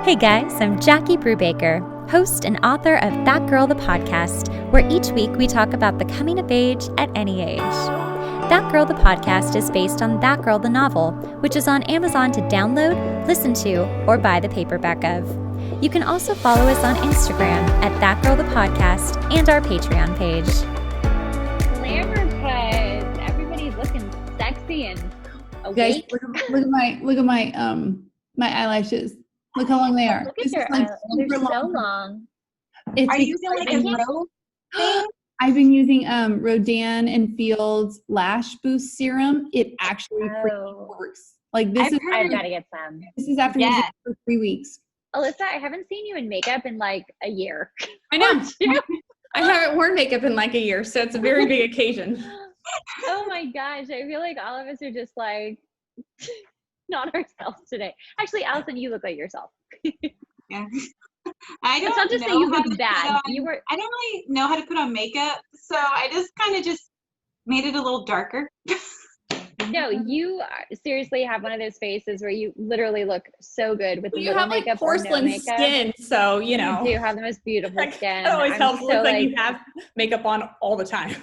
Hey guys, I'm Jackie Brubaker, host and author of That Girl the Podcast, where each week we talk about the coming of age at any age. That Girl the Podcast is based on That Girl the novel, which is on Amazon to download, listen to, or buy the paperback of. You can also follow us on Instagram at That Girl the Podcast and our Patreon page. Glamour Puds. Everybody's looking sexy and awake. Guys, look at my eyelashes. Look how long they are. Look at your eyelashes. They're so long. Are you using like a row thing? I've been using Rodan and Fields Lash Boost Serum. It actually freaking works. Like this I've got to get some. This is after using it for 3 weeks. Alyssa, I haven't seen you in makeup in like a year. I know. I haven't worn makeup in like a year, so it's a very big occasion. Oh my gosh. I feel like all of us are just like not ourselves today. Actually, Alison, you look like yourself. Yeah. It's not just that you look bad. I don't really know how to put on makeup, so I just kind of just made it a little darker. No, you seriously have one of those faces where you literally look so good with You have like makeup porcelain or no makeup. skin, so you know. You have the most beautiful skin. It always helps. So, Looks like you have makeup on all the time.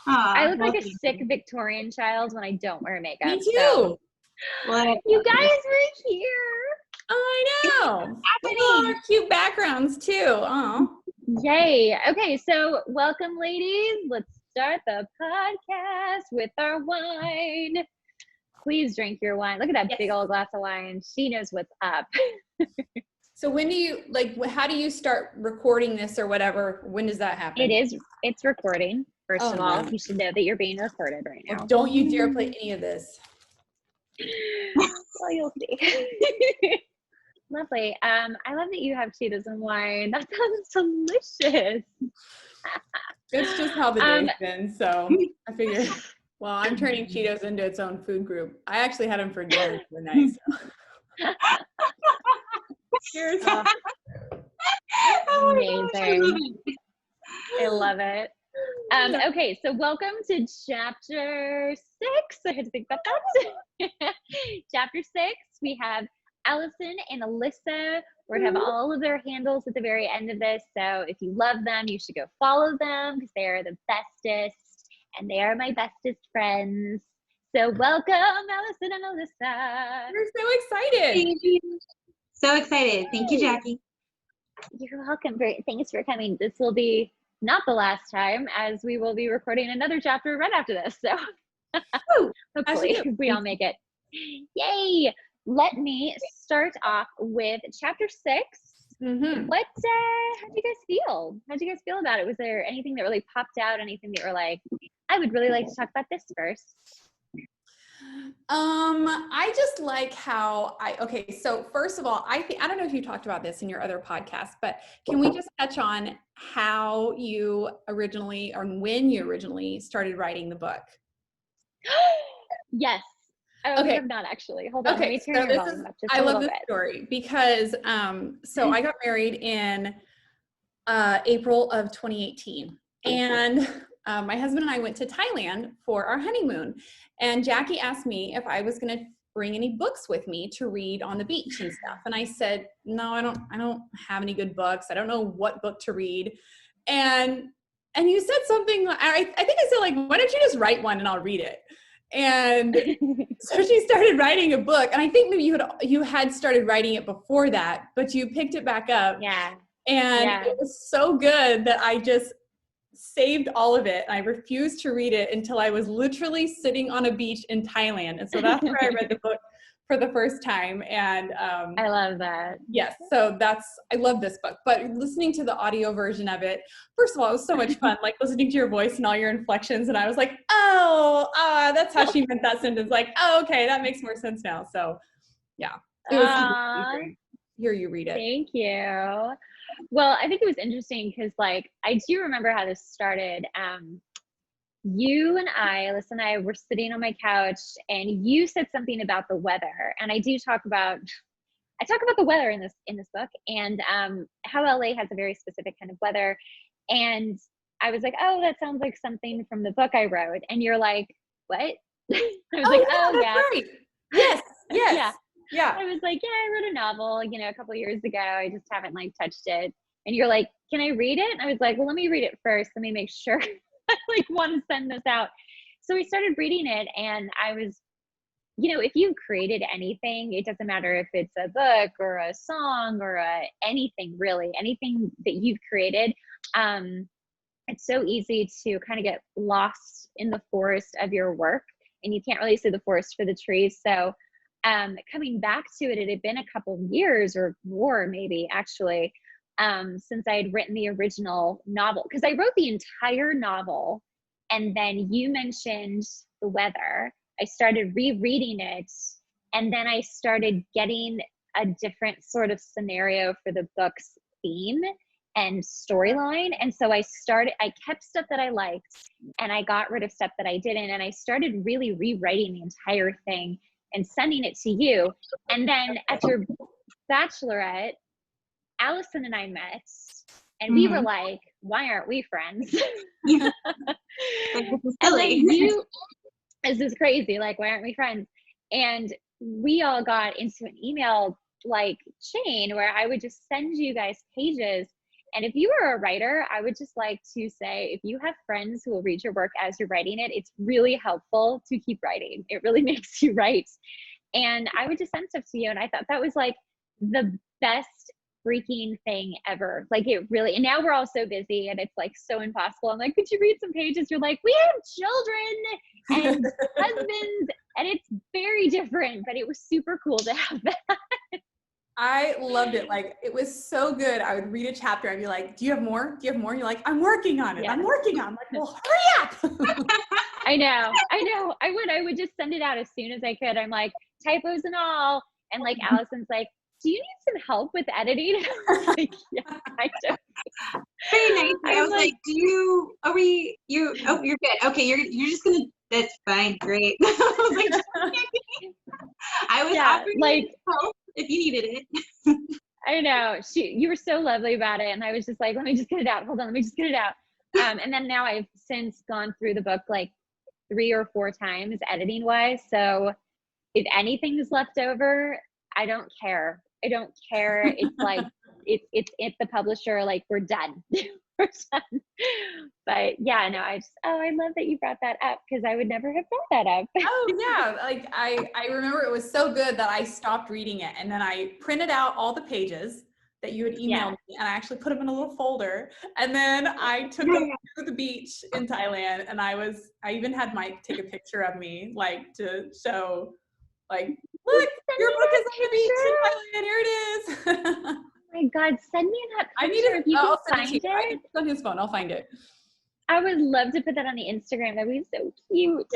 I look like a sick Victorian child when I don't wear makeup. Me too. So. What? You guys were here. I know. All our cute backgrounds too. Oh. Yay. Okay, so welcome, ladies. Let's start the podcast with our wine. Please drink your wine. Look at that big old glass of wine. She knows what's up. So when do you how do you start recording this or whatever? When does that happen? It's recording. First of all, no. you should know that you're being recorded right now. Don't you dare play any of this. Well, you'll see. Lovely. I love that you have Cheetos and wine. That sounds delicious. It's just how the day's been, so I figured, well, I'm turning Cheetos into its own food group. I actually had them for dinner the night. So. Cheers. Amazing. I love it. Okay, so welcome to chapter 6. I had to think about that. Chapter 6, we have Alison and Alyssa. We're going to have all of their handles at the very end of this. So if you love them, you should go follow them because they are the bestest and they are my bestest friends. So welcome, Alison and Alyssa. We're so excited. So excited. Thank you, Jackie. You're welcome. Thanks for coming. This will be not the last time, as we will be recording another chapter right after this. So hopefully we all make it. Yay! Let me start off with chapter 6. Mm-hmm. How'd you guys feel? How'd you guys feel about it? Was there anything that really popped out? Anything that you were like, I would really like to talk about this first? I just like how so first of all, I don't know if you talked about this in your other podcast, but can we just touch on how you originally or when you originally started writing the book? Yes. Oh, okay. Not actually. Hold on. Okay. Let me turn your volume up just I a love little this bit. story because so I got married in April of 2018, and my husband and I went to Thailand for our honeymoon, and Jackie asked me if I was going to bring any books with me to read on the beach and stuff. And I said, no, I don't have any good books. I don't know what book to read. And you said something, I think I said like, why don't you just write one and I'll read it? And so she started writing a book. And I think maybe you had started writing it before that, but you picked it back up. Yeah. And it was so good that I just saved all of it. I refused to read it until I was literally sitting on a beach in Thailand. And so that's where I read the book for the first time. And I love that. Yes. So I love this book, but listening to the audio version of it, first of all, it was so much fun, like listening to your voice and all your inflections. And I was like, that's how she meant that sentence. Like, oh, okay. That makes more sense now. So yeah, it was hear you read it. Thank you. Well, I think it was interesting because like, I do remember how this started. You and Alyssa and I were sitting on my couch and you said something about the weather. And I talk about the weather in this book and how LA has a very specific kind of weather. And I was like, oh, that sounds like something from the book I wrote. And you're like, what? I was Yeah. Yes. Yeah. Yeah. I was like, yeah, I wrote a novel, a couple years ago. I just haven't like touched it. And you're like, can I read it? And I was like, well, let me read it first. Let me make sure I like want to send this out. So we started reading it, and I was, if you've created anything, it doesn't matter if it's a book or a song or anything really, anything that you've created. It's so easy to kind of get lost in the forest of your work, and you can't really see the forest for the trees. So coming back to it, it had been a couple years or more, maybe actually, since I had written the original novel, because I wrote the entire novel, and then you mentioned the weather. I started rereading it, and then I started getting a different sort of scenario for the book's theme and storyline. And so I kept stuff that I liked, and I got rid of stuff that I didn't. And I started really rewriting the entire thing and sending it to you. And then at your bachelorette, Alison and I met, and we were like, why aren't we friends? Like, this is silly. This is crazy. Like, why aren't we friends? And we all got into an email like chain where I would just send you guys pages. And if you were a writer, I would just like to say, if you have friends who will read your work as you're writing it, it's really helpful to keep writing. It really makes you write. And I would just send stuff to you. And I thought that was like the best freaking thing ever. Like, it really, and now we're all so busy and it's like so impossible. I'm like, could you read some pages? You're like, we have children and husbands, and it's very different, but it was super cool to have that. I loved it. Like, it was so good. I would read a chapter. I'd be like, do you have more? Do you have more? And you're like, I'm working on it. Yeah. I'm working on it. I'm like, well, hurry up. I know. I would just send it out as soon as I could. I'm like, typos and all. And like, Allison's like, do you need some help with editing? I was like, yeah, I do. Very nice. I was like, you're good. Okay, you're just gonna, that's fine, great. I was like, I was offering like, help if you needed it. I know. You were so lovely about it. And I was just like, let me just get it out. Hold on, let me just get it out. And then now I've since gone through the book like 3 or 4 times editing wise. So if anything's left over, I don't care. It's like, it's the publisher, like, we're done. We're done. But yeah, no, I love that you brought that up, because I would never have brought that up. Oh yeah. Like, I remember it was so good that I stopped reading it, and then I printed out all the pages that you had emailed me, and I actually put them in a little folder, and then I took them to the beach in Thailand, and I even had Mike take a picture of me, like, to show, like, look, your book is on the beach in Thailand, here it is. Oh my God, send me that picture. I need it. If you I'll can send find it to you. it. It's on his phone. I'll find it. I would love to put that on the Instagram. That'd be so cute.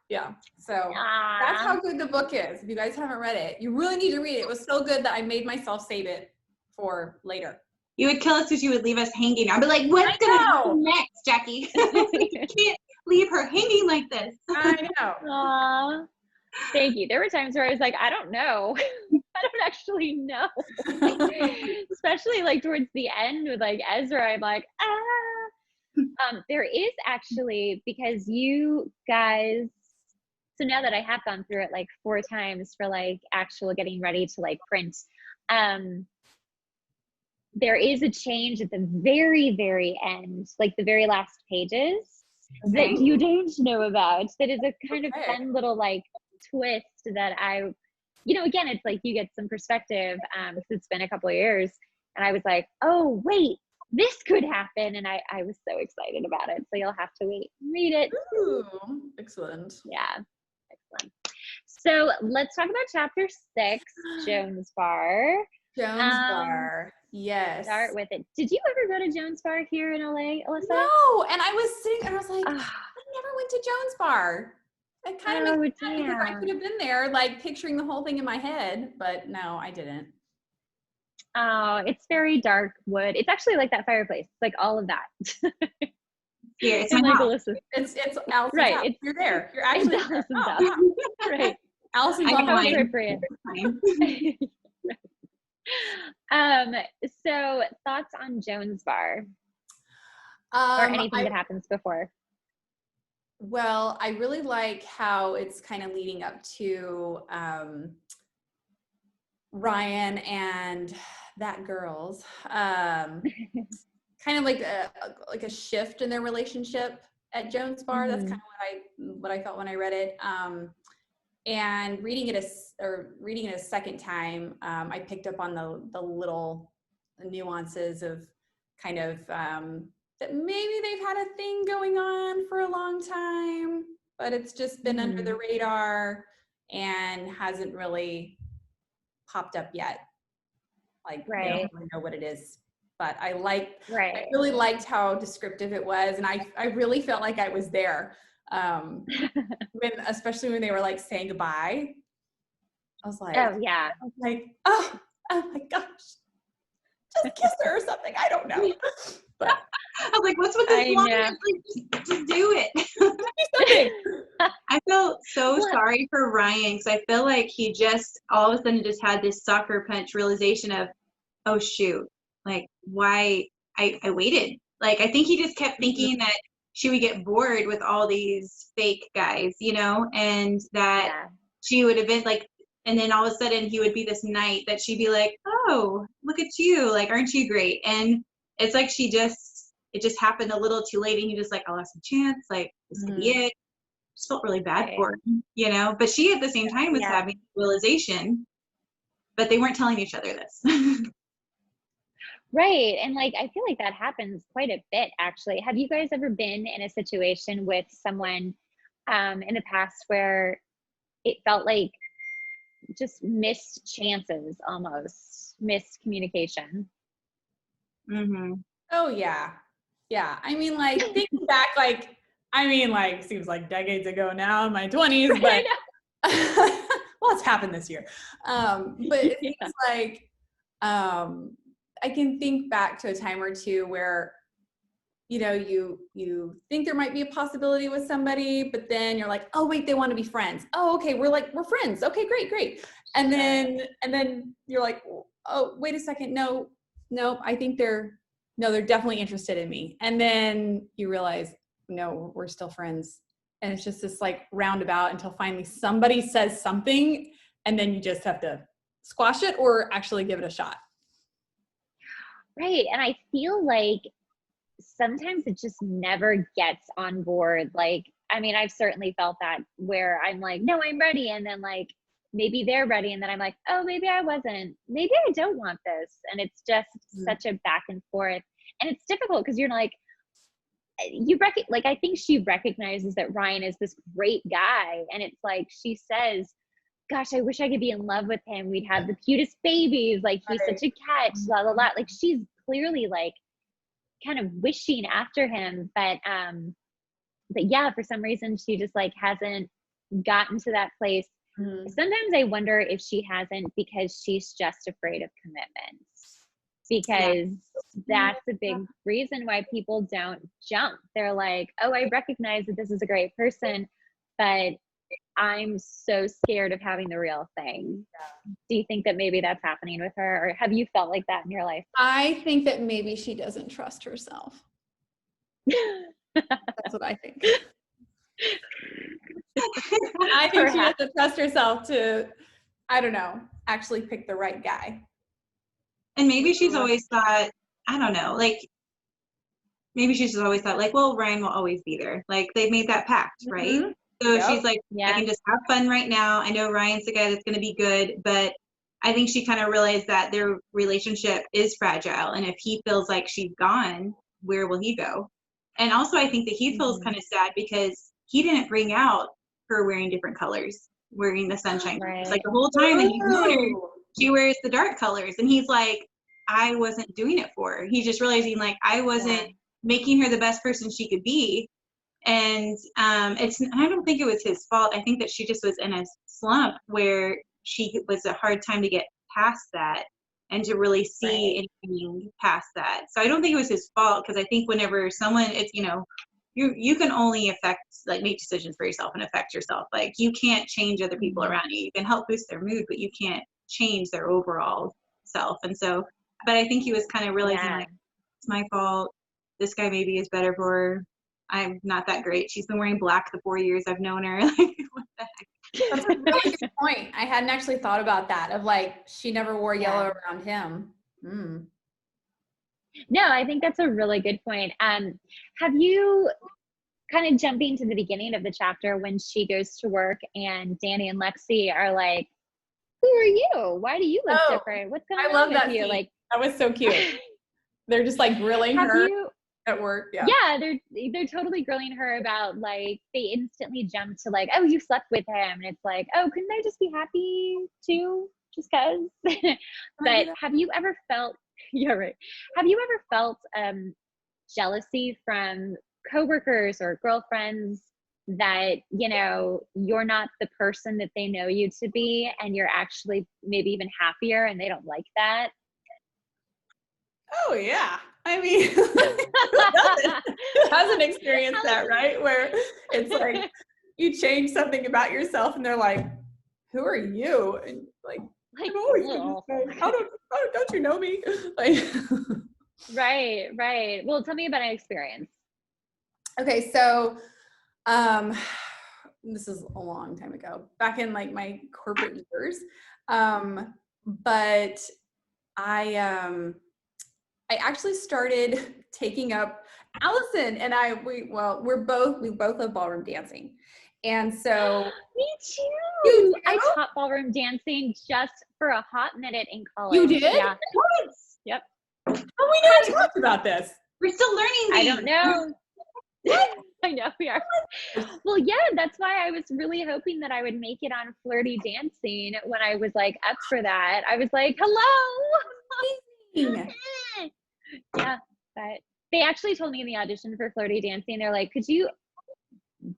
Yeah. So that's how good the book is. If you guys haven't read it, you really need to read it. It was so good that I made myself save it for later. You would kill us because you would leave us hanging. I'd be like, what's gonna happen next, Jackie? You can't leave her hanging like this. I know. Aww. Thank you. There were times where I was like, I don't know. I don't actually know. Especially like towards the end with like Ezra, I'm like, there is actually, because you guys, so now that I have gone through it like 4 times for like actual getting ready to like print, there is a change at the very, very end, like the very last pages that you don't know about. That is a kind of fun little like twist that again, it's like you get some perspective because it's been a couple of years, and I was like, oh wait, this could happen, and I was so excited about it. So you'll have to wait and read it. Ooh, excellent. Yeah, excellent. So let's talk about chapter 6, Jones Bar. Jones Bar. Yes. Start with it. Did you ever go to Jones Bar here in LA, Alyssa? No, and I was sitting and I was like, I Oh. never went to Jones Bar. It kind of makes sense because I could have been there, like picturing the whole thing in my head, but no, I didn't. Oh, it's very dark wood. It's actually like that fireplace, like all of that. Here, it's And my like house. Alyssa. It's Alison's Right, house. it's- You're there. You're It's actually Alison's house. Right. Alison's I on know the How mine. appropriate. So thoughts on Jones Bar or anything that happens before? Well, I really like how it's kind of leading up to Ryan and that girl's kind of like a shift in their relationship at Jones Bar. That's kind of what I felt when I read it. And reading it a second time, I picked up on the little nuances of kind of that maybe they've had a thing going on for a long time, but it's just been under the radar and hasn't really popped up yet. Like they don't really know what it is. But I really liked how descriptive it was, and I really felt like I was there. Especially when they were like saying goodbye. I was like, oh yeah. Oh my gosh. Just kiss her or something. I don't know. But I was like, what's with this line? Like, just do it. I felt so sorry for Ryan, because I feel like he just all of a sudden just had this sucker punch realization of, oh shoot, like why I waited. Like I think he just kept thinking that she would get bored with all these fake guys, you know, and that she would have been like, and then all of a sudden he would be this knight that she'd be like, oh, look at you, like, aren't you great? And it's like it just happened a little too late, and he just like, I lost a chance, like this could be it. Just felt really bad for him, you know, but she at the same time was having realization, but they weren't telling each other this. Right. And like, I feel like that happens quite a bit, actually. Have you guys ever been in a situation with someone in the past where it felt like just missed chances, almost missed communication? Oh yeah. Yeah. I mean, like thinking back, seems like decades ago now in my 20s, but well, it's happened this year. But it seems like, I can think back to a time or two where, you know, you think there might be a possibility with somebody, but then you're like, oh wait, they want to be friends. Oh, okay, we're friends. Okay, great. And then you're like, oh, wait a second, no, I think they're definitely interested in me. And then you realize, no, we're still friends. And it's just this like roundabout until finally somebody says something, and then you just have to squash it or actually give it a shot. Right. And I feel like sometimes it just never gets on board. Like, I mean, I've certainly felt that where I'm like, no, I'm ready. And then like, maybe they're ready. And then I'm like, oh, maybe I wasn't. Maybe I don't want this. And it's just such a back and forth. And it's difficult because you're like, I think she recognizes that Ryan is this great guy. And it's like, she says, gosh, I wish I could be in love with him. We'd have the cutest babies. Like, he's such a catch, blah, blah, blah. Like, she's clearly like kind of wishing after him. But yeah, for some reason, she just like hasn't gotten to that place. Sometimes I wonder if she hasn't because she's just afraid of commitments. Because that's a big reason why people don't jump. They're like, oh, I recognize that this is a great person, but I'm so scared of having the real thing. Do you think that maybe that's happening with her, or have you felt like that in your life? I think that maybe she doesn't trust herself. That's what I think. I think she has to trust herself to, I don't know, actually pick the right guy. And maybe she's always thought, I don't know, like, maybe she's just always thought, like, well, Ryan will always be there. Like, they've made that pact, right? So she's like, I can just have fun right now. I know Ryan's the guy that's going to be good, but I think she kind of realized that their relationship is fragile. And if he feels like she's gone, where will he go? And also, I think that he feels kind of sad because he didn't bring out her wearing different colors, wearing the sunshine. It's like the whole time that he's known her, she wears the dark colors. And he's like, I wasn't doing it for her. He's just realizing, like, I wasn't making her the best person she could be. And I don't think it was his fault. I think that she just was in a slump where she was a hard time to get past that and to really see anything past that. So I don't think it was his fault, because I think whenever someone, it's, you know, you can only make decisions for yourself and affect yourself. Like, you can't change other people around you. You can help boost their mood, but you can't change their overall self. And so, but I think he was kind of realizing, like, it's my fault. This guy maybe is better for her. I'm not that great. She's been wearing black the 4 years I've known her. Like, what the heck? That's a really good point. I hadn't actually thought about that, of like, she never wore yellow around him. No, I think that's a really good point. Have you, kind of jumping to the beginning of the chapter when she goes to work and Danny and Lexi are like, who are you? Why do you look different? What's going on with you? Scene. Like, that was so cute. They're just like grilling her at work. Yeah, they're totally grilling her about, like, they instantly jump to like, oh, you slept with him, and it's like, oh, couldn't I just be happy too, just cause? But have you ever felt have you ever felt jealousy from coworkers or girlfriends that, you know, you're not the person that they know you to be, and you're actually maybe even happier and they don't like that? Oh yeah. I mean, who hasn't experienced that, right? Where it's like you change something about yourself and they're like, who are you? And like how don't you know me? Like, right. Well, tell me about an experience. Okay, so this is a long time ago, back in like my corporate years. But I actually started taking up Alison and we both love ballroom dancing. And so me too. I taught ballroom dancing just for a hot minute in college. You did? Yeah. Yep. Oh, we never talked about this. We're still learning these. I don't know. I know we are. Well, yeah, that's why I was really hoping that I would make it on Flirty Dancing when I was like up for that. I was like, hello. Yeah, but they actually told me in the audition for Flirty Dancing, they're like, could you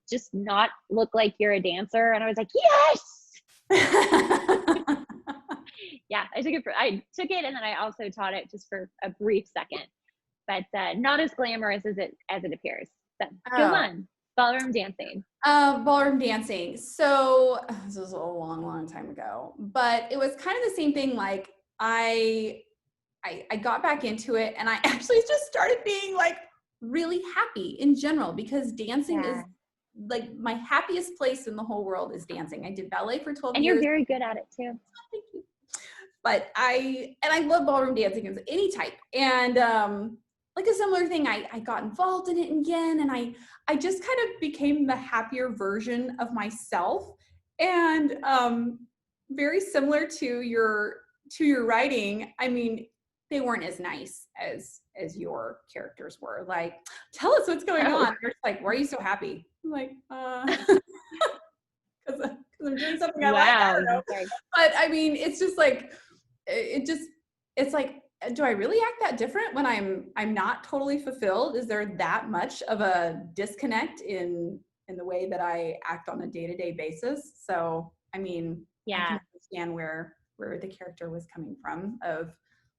just not look like you're a dancer? And I was like, yes. Yeah, I took it and then I also taught it just for a brief second, but not as glamorous as it appears. So go on. Ballroom dancing. Ballroom dancing. So this was a long time ago, but it was kind of the same thing. Like I got back into it and I actually just started being like really happy in general, because dancing is like my happiest place in the whole world is dancing. I did ballet for 12 years. And you're very good at it too. Thank you. But I love ballroom dancing of any type. And like a similar thing, I got involved in it again, and I just kind of became the happier version of myself. And very similar to your writing, I mean, they weren't as nice as your characters were. Like, tell us what's going on. They're just like, why are you so happy? I'm like, because I'm doing something I like. I don't know. But I mean, it's just like, it's like, do I really act that different when I'm not totally fulfilled? Is there that much of a disconnect in the way that I act on a day-to-day basis? So, I mean, I can understand where the character was coming from, of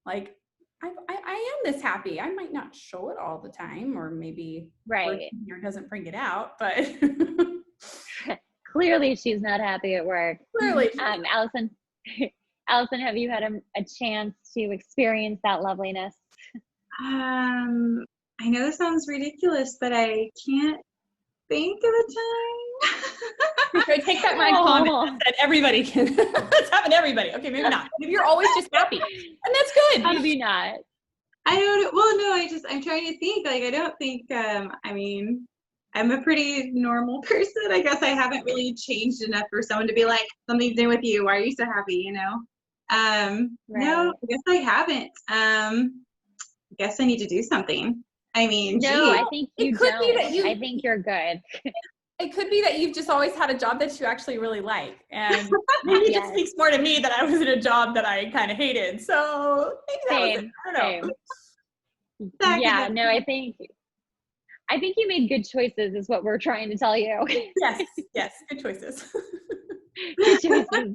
like, I am this happy. I might not show it all the time, or maybe here doesn't bring it out, but clearly she's not happy at work. Clearly. Alison, have you had a chance to experience that loveliness? I know this sounds ridiculous, but I can't think of a time. Okay, take that my comment that everybody can. That's happened to everybody. Okay, maybe not. Maybe you're always just happy, and that's good. Maybe not. I don't. Well, no. I'm trying to think. Like, I don't think. I mean, I'm a pretty normal person. I guess I haven't really changed enough for someone to be like, something's new with you. Why are you so happy? You know. No, I guess I haven't. I guess I need to do something. I mean, no, I think you don't. I think you're good. It could be that you've just always had a job that you actually really like, and maybe it just speaks more to me that I was in a job that I kind of hated. So maybe that was it. I don't know. Yeah, no, I think you made good choices, is what we're trying to tell you. Yes, good choices. Good choices.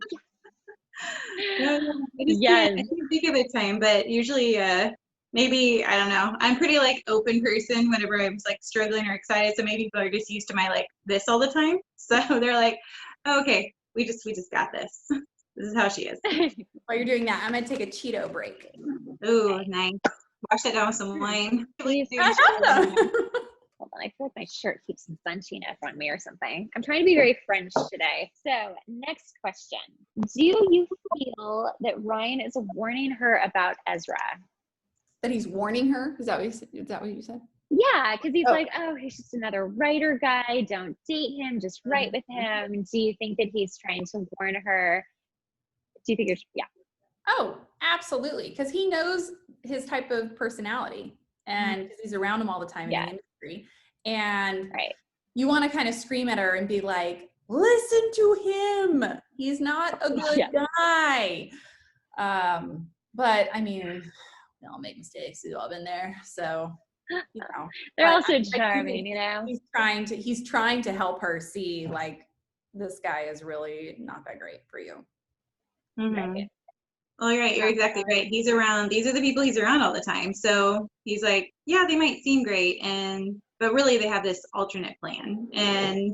Yes. I can't think of a time, but usually maybe, I don't know, I'm pretty like open person whenever I'm like struggling or excited, so maybe people are just used to my like this all the time, so they're like, oh, okay, we just got this. This is how she is. While you're doing that, I'm gonna take a Cheeto break. Ooh, nice. Wash that down with some wine. Please. I have them. Hold I feel like my shirt keeps bunching up on me or something. I'm trying to be very French today. So next question. Do you feel that Ryan is warning her about Ezra? That he's warning her? Is that what you said? Yeah, because he's like, oh, he's just another writer guy. Don't date him. Just write with him. Do you think that he's trying to warn her? Do you think yeah. Oh, absolutely. Because he knows his type of personality and because he's around him all the time in the industry. And you want to kind of scream at her and be like, listen to him. He's not a good guy. But I mean, we all make mistakes. We've all been there. So, you know. They're also charming, you know. He's trying to help her see like this guy is really not that great for you. Right. Well, you're right. You're exactly right. He's around. These are the people he's around all the time. So he's like, yeah, they might seem great, but really they have this alternate plan, and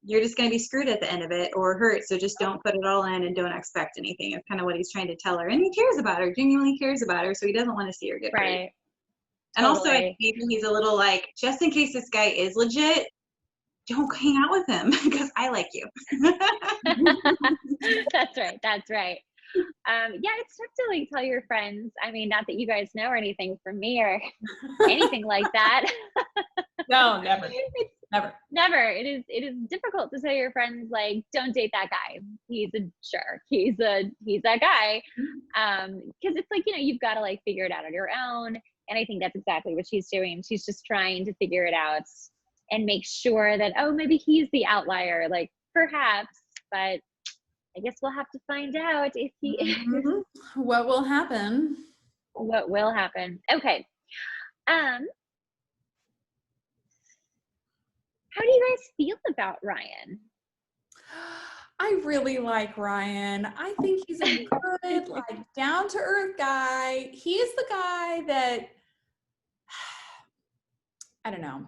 you're just going to be screwed at the end of it or hurt. So just don't put it all in and don't expect anything. It's kind of what he's trying to tell her, and he cares about her, genuinely cares about her. So he doesn't want to see her get hurt. And also, I think he's a little like, just in case this guy is legit, don't hang out with him because I like you. That's right. That's right. Yeah, it's tough to like tell your friends. I mean, not that you guys know or anything from me or anything like that. No, never. Never. It is difficult to tell your friends like, don't date that guy. He's a jerk. He's that guy. Because it's like, you know, you've got to like figure it out on your own. And I think that's exactly what she's doing. She's just trying to figure it out and make sure that, oh, maybe he's the outlier, like perhaps, but I guess we'll have to find out if he is. What will happen. What will happen. Okay. How do you guys feel about Ryan? I really like Ryan. I think he's a good, like, down-to-earth guy. He is the guy that, I don't know.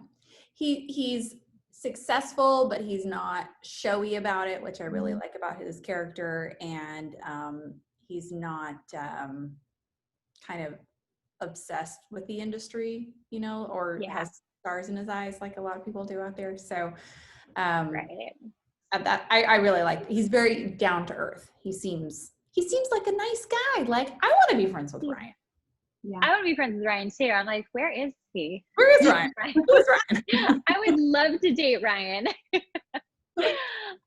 He's successful, but he's not showy about it, which I really like about his character. And he's not kind of obsessed with the industry, you know, or has stars in his eyes like a lot of people do out there. So that I really like. He's very down to earth. He seems like a nice guy. Like, I want to be friends with Ryan. Yeah. I want to be friends with Ryan too. I'm like, where is he? Where is Ryan? Who is Ryan? I would love to date Ryan.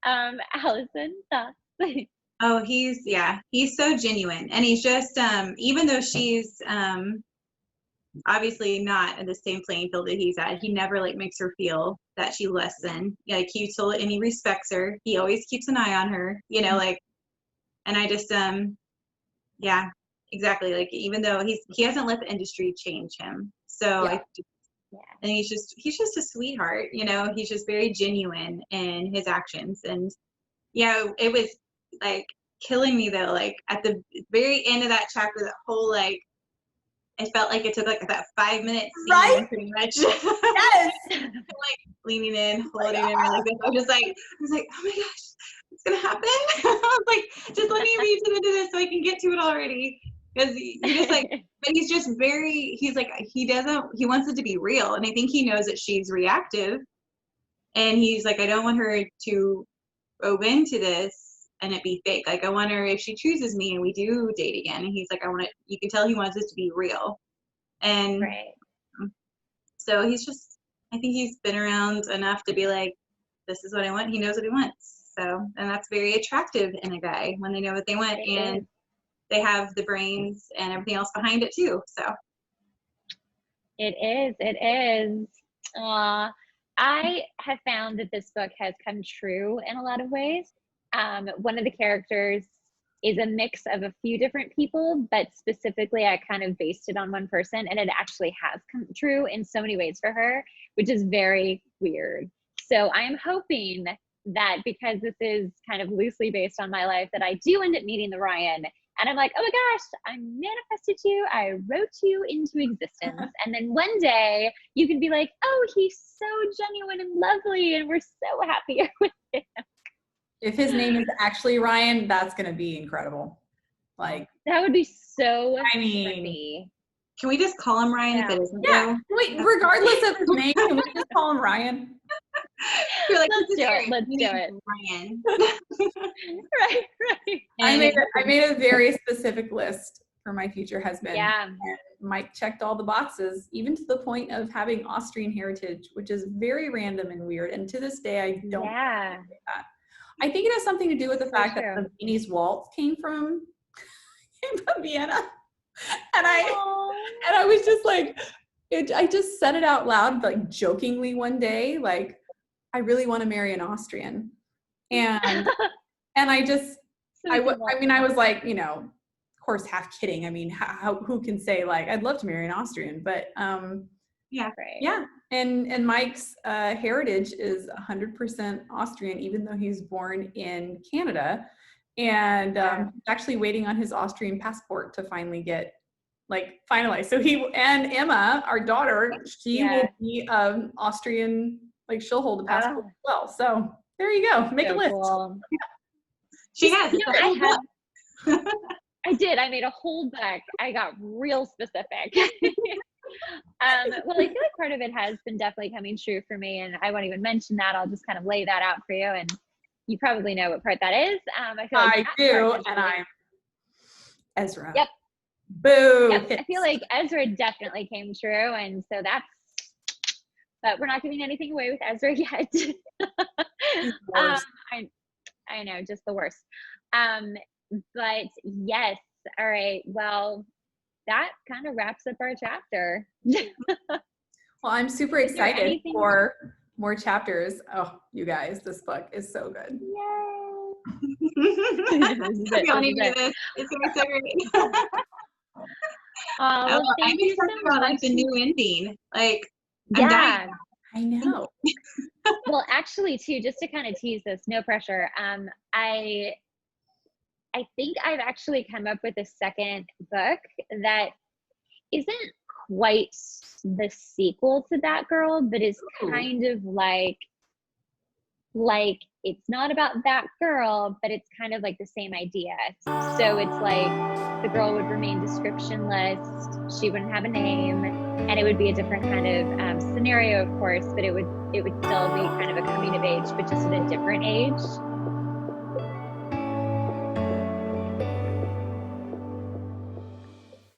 Alison, thoughts? Oh, he's so genuine. And he's just, even though she's obviously not in the same playing field that he's at, he never like makes her feel that she less than. Like, he respects her. He always keeps an eye on her, you know, like, and I just, exactly. Like, even though he hasn't let the industry change him. So and he's just a sweetheart, you know. He's just very genuine in his actions. And it was like killing me though, like at the very end of that chapter, that whole like, it felt like it took like that 5 minutes scene, pretty much. Yes. Like leaning in, holding him like this. I was like, oh my gosh, it's gonna happen. I was like, just let me read to this so I can get to it already. Because he just like, but he's just he's like, he wants it to be real. And I think he knows that she's reactive. And he's like, I don't want her to go into this and it be fake. Like, I want her, if she chooses me and we do date again, and he's like, you can tell he wants it to be real. And so I think he's been around enough to be like, this is what I want. He knows what he wants. So, and that's very attractive in a guy when they know what they want. And they have the brains and everything else behind it too. So it is. I have found that this book has come true in a lot of ways. One of the characters is a mix of a few different people, but specifically I kind of based it on one person, and it actually has come true in so many ways for her, which is very weird. So I'm hoping that because this is kind of loosely based on my life, that I do end up meeting the Ryan. And I'm like, oh my gosh, I manifested you. I wrote you into existence. And then one day you can be like, oh, he's so genuine and lovely, and we're so happy with him. If his name is actually Ryan, that's going to be incredible. Like, that would be so funny. Can we just call him Ryan if it isn't Yeah. though? Wait, regardless of his name, can we just call him Ryan? You're like, Let's "This is do it. Aaron. Let's You do need it." Ryan. Right. I made a very specific list for my future husband. Yeah. And Mike checked all the boxes, even to the point of having Austrian heritage, which is very random and weird. And to this day, I don't appreciate that. I think it has something to do with the fact that the Viennese waltz came from Vienna. And I was just like, I just said it out loud, like jokingly one day, like, I really want to marry an Austrian. And I just, I was like, you know, of course, half kidding. I mean, who can say like, I'd love to marry an Austrian, but yeah. And Mike's heritage is 100% Austrian, even though he's born in Canada, and actually waiting on his Austrian passport to finally get like finalized. So he and Emma, our daughter, she will be Austrian, like she'll hold a passport as well. So there you go. Make a list. Cool. She has. I did. I made a whole book. I got real specific. Well, I feel like part of it has been definitely coming true for me, and I won't even mention that. I'll just kind of lay that out for you, and you probably know what part that is. I feel like I do, and I'm Ezra. Yep. Boo. Yep. I feel like Ezra definitely came true, and so but we're not giving anything away with Ezra yet. I know, just the worst. But yes, all right. Well, that kind of wraps up our chapter. Well, I'm super excited for more chapters. Oh, you guys, this book is so good. Yay! We all need to do this. It's gonna be so great. Well, I'm excited about like the new ending. Like, I'm dying. I know. Well, actually, too, just to kind of tease this, no pressure. I think I've actually come up with a second book that isn't quite the sequel to That Girl, but is kind of like it's not about that girl, but it's kind of like the same idea. So it's like the girl would remain descriptionless, she wouldn't have a name, and it would be a different kind of scenario, of course, but it would still be kind of a coming of age, but just at a different age.